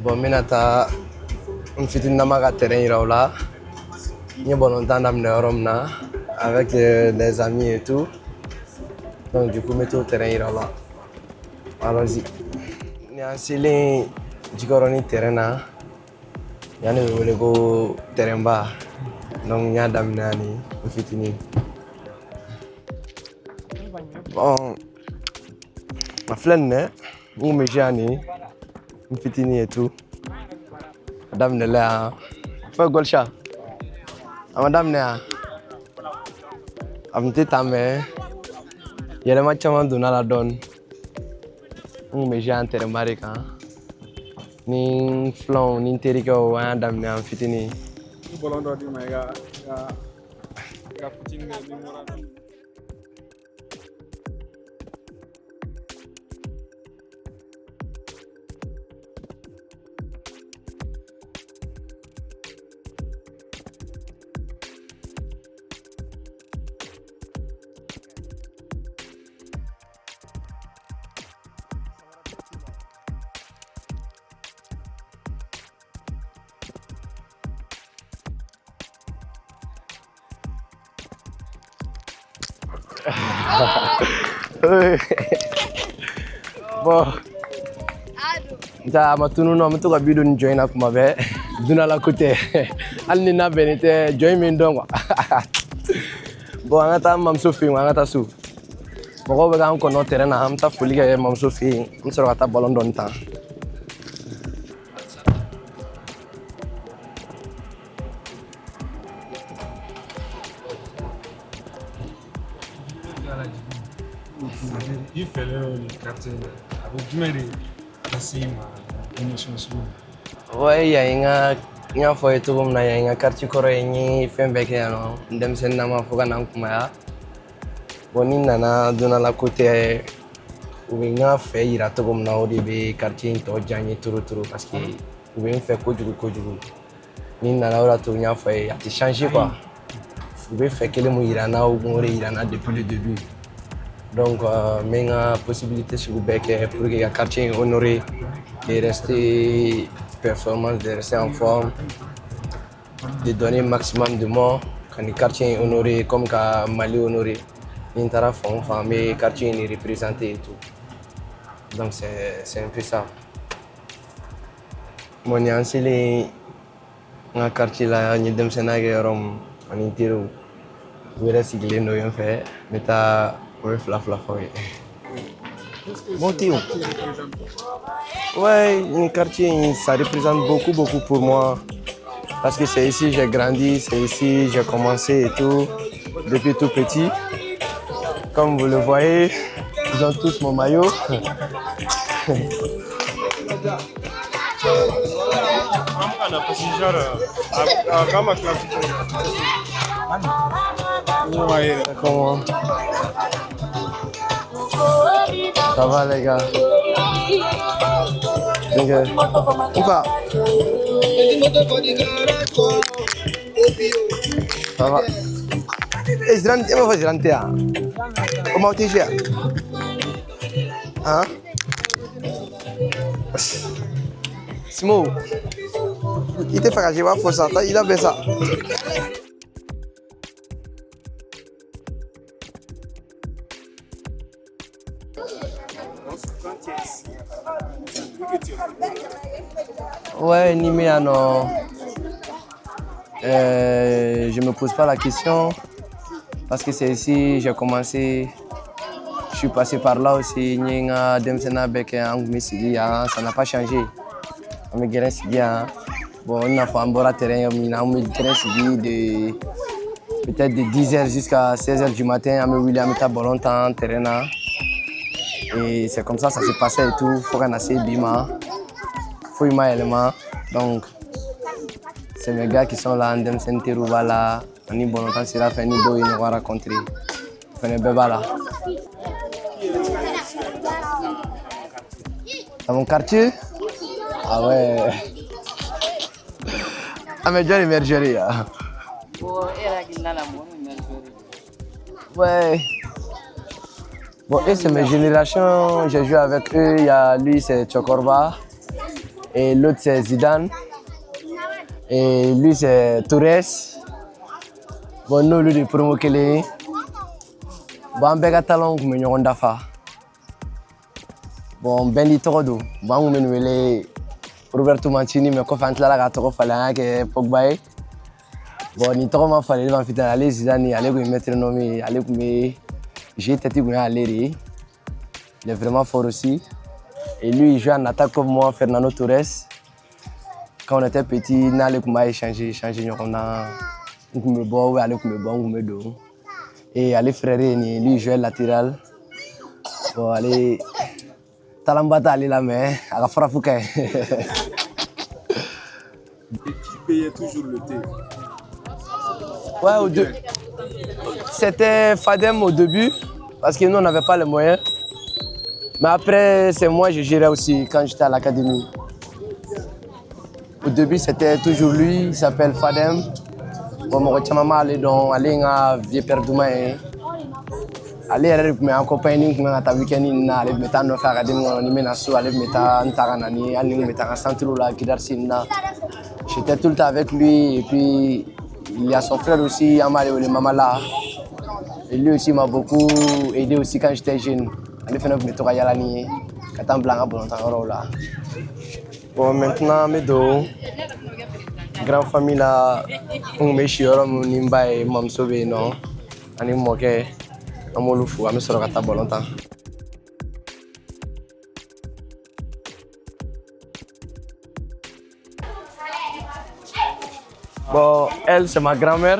Bon, minata, on fait une namaga terrain là. Il y a bon longtemps d'amener avec des amis et tout. Donc du coup, mettez au terrain là. Allons-y. Il y a un ceiling du corona terrain. Il y a un terrain bas. Donc il y a d'amener on fait une. Bon, ma flemme, on me jani, on fait une et tout. D'amener là, fais golcha. Madame Néa, amte tame, yele machaman dona la donne. On me j'ai enterré marika. Ni flon, ni terika ou un dame Néa fitini. Bolondo di mega, ga fitini ni mora. Bon, ja matunu no mutu ka bidon join up mabe duna la côté alni na benite join min don quoi. Bon angata mam sofi angata su moko be kan ko no terrain na am ta foli ke mam sofi am soro kata ballon don temps. Il fait le quartier avec du mérite. Ouais, il y a une fois tout comme na y a un quartier coréen fait bec no ndem sen na ma foga na kuma boni nana dona la côté où il y a fait ira tout comme na odi be quartier to jani turu parce que où il fait kojugu ni nana ora to nya fait a changer quoi vous fait que le mo irana ou mo irana depuis le début. Donc, j'ai la possibilité sur le bec pour que le quartier soit honoré, de rester performant, de rester en forme, de donner le maximum de moi. Quand le quartier est honoré, comme quand Mali est honoré, il y a mais le quartier est représenté et tout. Donc, c'est un peu ça. Moi, je suis dans le quartier, je suis dans le quartier, je suis dans le quartier. Ouais, Montillon. Ouais, un quartier, ça représente beaucoup pour moi. Parce que c'est ici que j'ai grandi, c'est ici que j'ai commencé et tout, depuis tout petit. Comme vous le voyez, ils ont tous mon maillot. Comment? Ça va les gars? Ou pas? Ça va? Eh, je rentre. Comment tu es? Hein? Simo, il te fait que je vais faire ça, il a fait ça. Ouais, Nimea, non. Je me pose pas la question parce que c'est ici que j'ai commencé. Je suis passé par là aussi. Ça n'a pas changé. Bon, on a fait un bon terrain. On a de peut-être de 10h jusqu'à 16h du matin. On a fait un bon terrain. Et c'est comme ça s'est passé et tout. Il faut qu'on ait bima. Faut y élément. Donc, c'est mes gars qui sont là. Andem Senterouba là. On est bon temps. C'est la fin. Ils nous vont rencontrer. On est bébé là. Dans mon quartier? Ah ouais. Ah mais Johnny Mergerie. Ouais. Bon, et c'est mes générations, j'ai joué avec eux. Il y a lui, c'est Chokorba. Et l'autre, c'est Zidane. Et lui, c'est Torres. Bon, nous, lui, de promo Kelly. Bon, on a talent comme nous, on a fait. Bon, ben dit trop d'eau. Bon, on a Roberto Mancini, mais quand on a la gâteau, il fallait que Pogba. Bon, ni trop mal fallait le faire aller Zidane, aller lui mettre le nom, aller lui. J'ai été aller. Il est vraiment fort aussi. Et lui, il joue en attaque comme moi, Fernando Torres. Quand on était petit, on allait échanger, on a et aller frère, lui, il jouait latéral. Bon, allez, Talambata, allez la main, à la frappe. Et qui payait toujours le thé? Ouais, c'était Fadem au début, parce que nous, on n'avait pas les moyens. Mais après, c'est moi, je gérais aussi quand j'étais à l'académie. Au début, c'était toujours lui, il s'appelle Fadem. Bon, mon maman allait dans un vieux père d'Oumaï. Allez, mais en compagnie, on a ta week-end, on a les méthodes de faire académie, on a mis les méthodes, on a mis les méthodes en centre là, qui d'Arsina. J'étais tout le temps avec lui, et puis il y a son frère aussi, Amale, le maman là. Et lui aussi m'a beaucoup aidé aussi quand j'étais jeune. Allez faire notre méthode à Yalani, quand on blanc, bon, là. Bon, maintenant, mes deux grande famille là, on me chiora, on nimba et mam sauvé non, on est moqué, on me le fout, on me sort à ta longtemps. Bon, elle c'est ma grand-mère.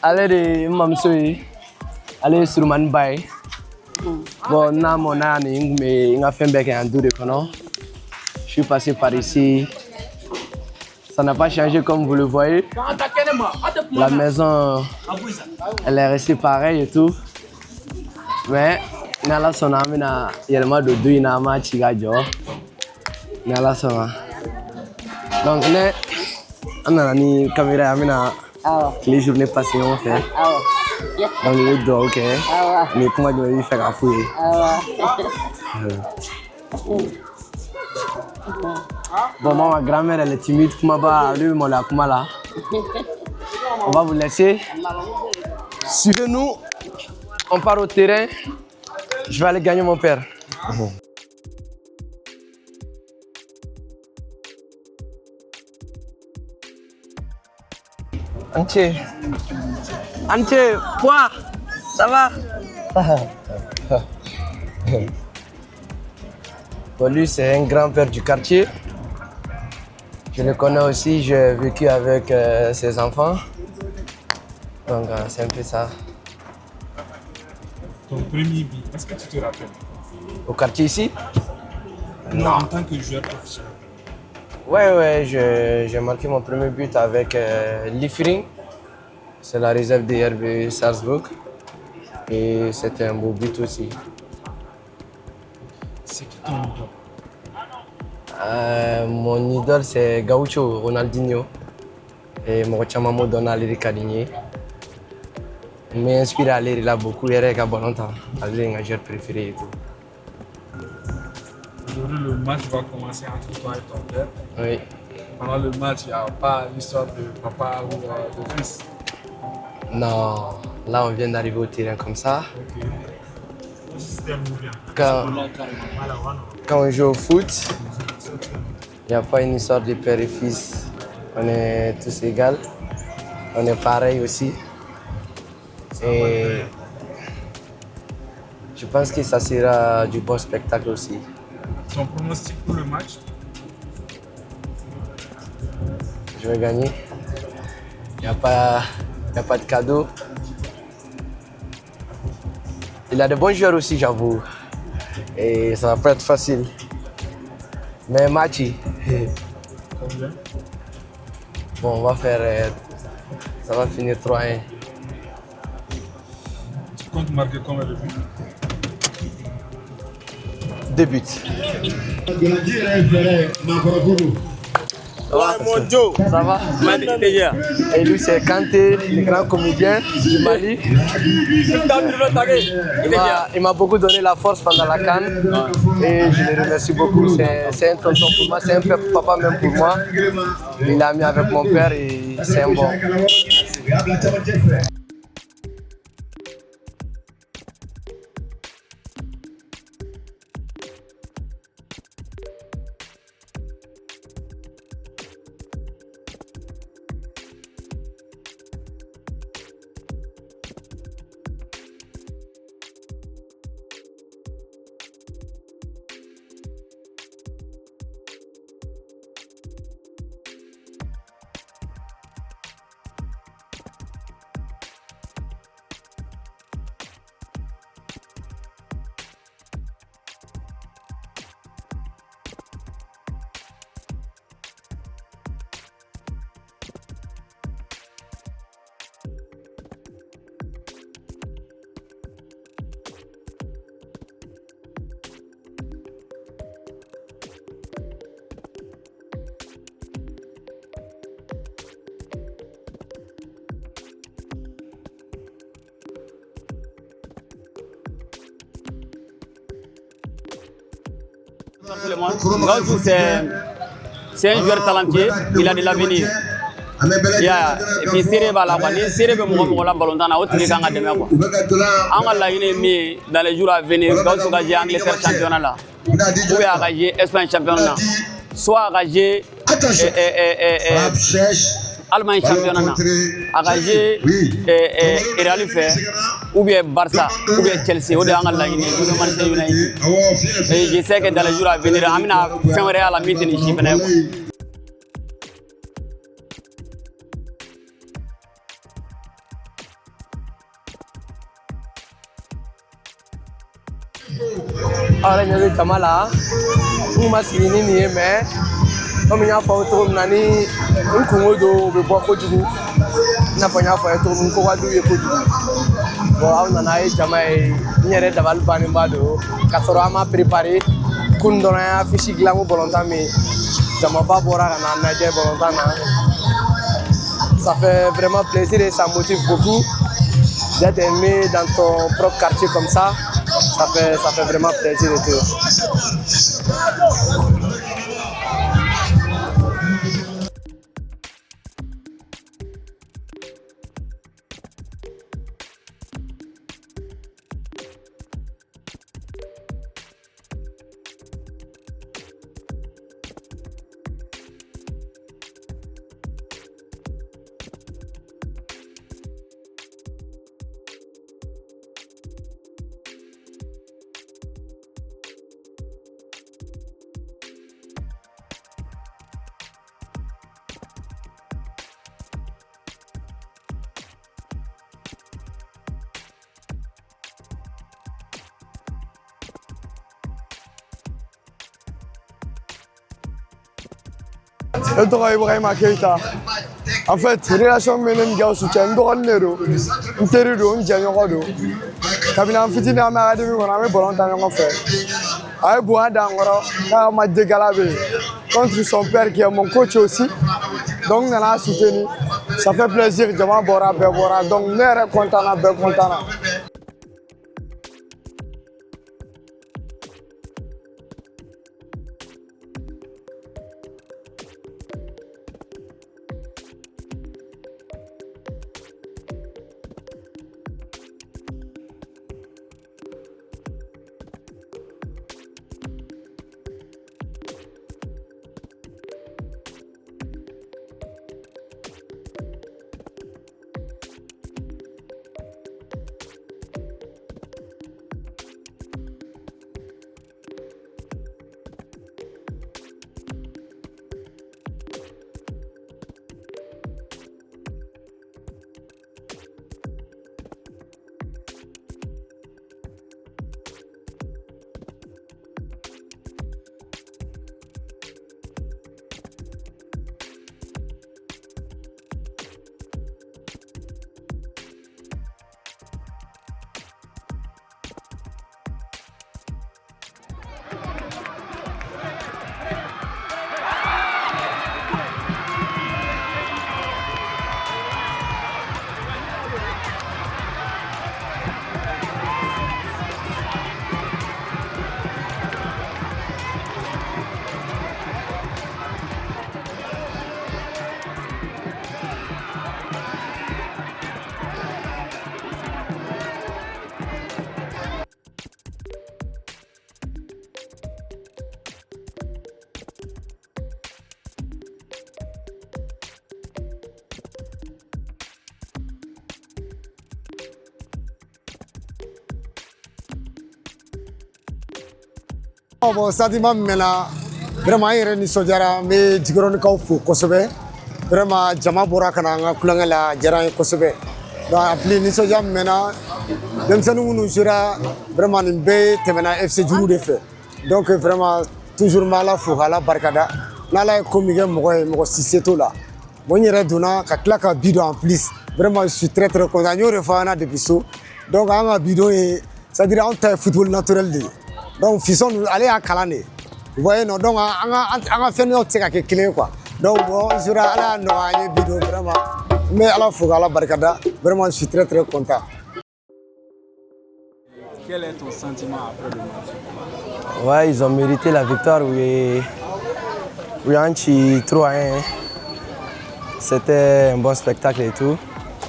Allez, mam sauvé, allez sur man bay. Bon, là, mon année, mais il a fait un bec en deux de conon. Je suis passé par ici. Ça n'a pas changé comme vous le voyez. La maison, elle est restée pareille et tout. Mais, il y a la son ami, il y a le mot de deux, il y a un match, il y a la son. Donc, on a une caméra, les journées passées, on fait. Donc, il est ok. Mais comment je vais faire à fouiller? Bon, moi, ma grand-mère, elle est timide. Comment va lui, mon là, comment là? On va vous laisser. Suivez-nous. On part au terrain. Je vais aller gagner mon père. Entier. Entier, quoi? Ça va? Bon, lui, c'est un grand-père du quartier. Je le connais aussi, j'ai vécu avec ses enfants. Donc, c'est un peu ça. Ton premier but, est-ce que tu te rappelles? Au quartier ici? Non. En tant que joueur professionnel? Ouais, j'ai marqué mon premier but avec Liefering. C'est la réserve des RB Salzbourg. Et c'était un beau but aussi. C'est qui ton idole? Mon idole, c'est Gaucho, Ronaldinho. Et mon chamamo Donald Ricardini. Il m'a inspiré à lire là beaucoup. Il est bon longtemps. C'est un joueur préféré et tout. Aujourd'hui, le match va commencer entre toi et ton père. Oui. Pendant le match, il n'y a pas l'histoire de papa ou de fils. Non, là on vient d'arriver au terrain comme ça. Quand on joue au foot, il n'y a pas une histoire de père et fils. On est tous égaux. On est pareil aussi. Et je pense que ça sera du bon spectacle aussi. Ton pronostic pour le match? Je vais gagner. Il n'y a pas de cadeau. Il y a de bons joueurs aussi, j'avoue. Et ça va pas être facile. Mais Machi. Combien? Bon, on va faire. Ça va finir 3-1. Tu comptes marquer combien de buts? 2 buts. Ouais, mon Joe. Ça va? Et lui, c'est Kanté, le grand comédien du Mali. Il m'a beaucoup donné la force pendant la CAN. Et je le remercie beaucoup. C'est un tonton pour moi, c'est un papa même pour moi. Il a mis avec mon père et c'est un bon. Gaoussou, c'est un joueur talentueux, il a de l'avenir. Et puis Séré va là, ni Séré veut mourir la ballon dans la haute, il est en train de me voir. En la ligne, dans les jours à venir, Gaoussou va jouer Angleterre championnat là, ou à jouer Espagne championnat, soit à jouer Allemagne championnat, à jouer Real fait, ou bien Barça, ou bien Chelsea, ou bien la ligne, ou bien Manchester United. Et je sais que dans les jours à venir, Amina fait un Real à meeting ici. Ahora yo de Chamala, un más ni mais comme il y a pas autour de nani, un congodo be bois kojugu, na pas ya fa autour un ko wadu ye kojugu. Bon, on en a eu jamais ni re daval banimado, kasoro ama préparé, kundona ya fichi glamu volontaire mais jama pas bora na naje volontaire. Ça fait vraiment plaisir et ça motive beaucoup d'être aimé dans ton propre quartier comme ça. Ça fait vraiment plaisir et tout. Je suis Ibrahim Keita. En fait, relation menen Gaoussou Thiam ndogon nedo. Nteri do njanyo do. Kabina fitini am academy wona me bolonta ngo fe. Ay Bouada ngoro ka ma dégalabe contre son père qui est mon coach aussi. Donc on a soutenu. Ça fait plaisir Jama Bora Bebora. Donc nere content be content. Bon, sentiment maintenant, vraiment, il y a une sojara, mais je crois qu'on faut Kosovo. Vraiment, jama bora kana nga kulanga la jara Kosovo. Donc, appelé ni soja maintenant, même si nous sera vraiment une belle temena FC Djourou de fait. Donc, vraiment, toujours mal faut la barkada. Nala comme il y a moi si tout là. Bon, il y a donna ka bidon en plus. Vraiment, je suis très content. Nous refana depuis ça. Donc, un bidon ça dirait un football naturel. Donc, fils nous aller à Kalane. Vous voyez, non, donc, on a fait notre séquence clé quoi. Donc, bon, je suis là, non, un bidon vraiment. Mais à la fois, à la barricade, vraiment, je suis très content. Quel est ton sentiment après le match? Ouais, ils ont mérité la victoire. Oui, un petit 3-1. C'était un bon spectacle et tout.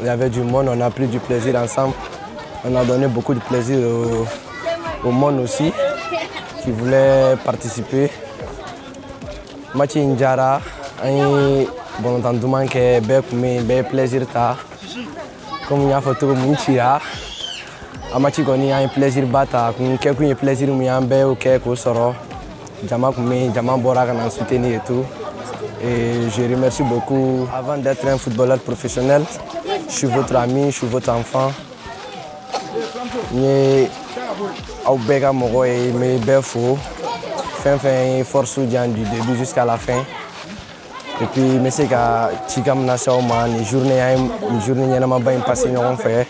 Il y avait du monde, on a pris du plaisir ensemble. On a donné beaucoup de plaisir au monde aussi, qui voulait participer. Match Indjara, bon, on demande que ben plaisir ta. Comme il y a photo comme Chira, a match qu'on a un plaisir bata, qu'on a plaisir où il y a un bel ou quelque sort. Jama Bora qu'on a soutenu et tout. Et je remercie beaucoup. Avant d'être un footballeur professionnel, je suis votre ami, je suis votre enfant. Mais au Bega Moro et mes belles faux, fin force du début jusqu'à la fin. Et puis, je sais que Chikam Nassaouma, une journée n'a pas passé en fait.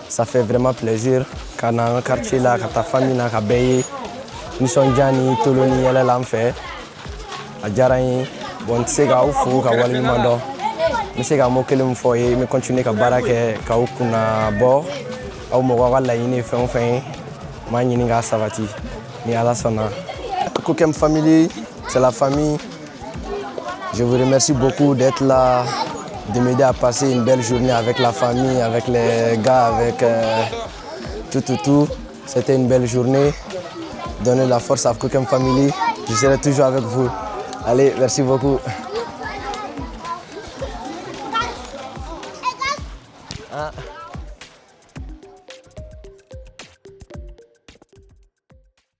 Ça fait vraiment plaisir quand on a un quartier là, quand ta famille n'a pas payé. Nous sommes Jani, Toloni, elle l'a fait. À Djaraï, bon, tu sais qu'au fou, qu'à Walimando. Je sais qu'à Mokelé Mfoye, mais continuer à Barake, qu'à Okuna Bo, à Moura la Yine, fin, Manininga Savati, ni à la Sona. Koukem Family, c'est la famille. Je vous remercie beaucoup d'être là, de m'aider à passer une belle journée avec la famille, avec les gars, avec tout. C'était une belle journée. Donnez la force à Koukem Family. Je serai toujours avec vous. Allez, merci beaucoup. Ah.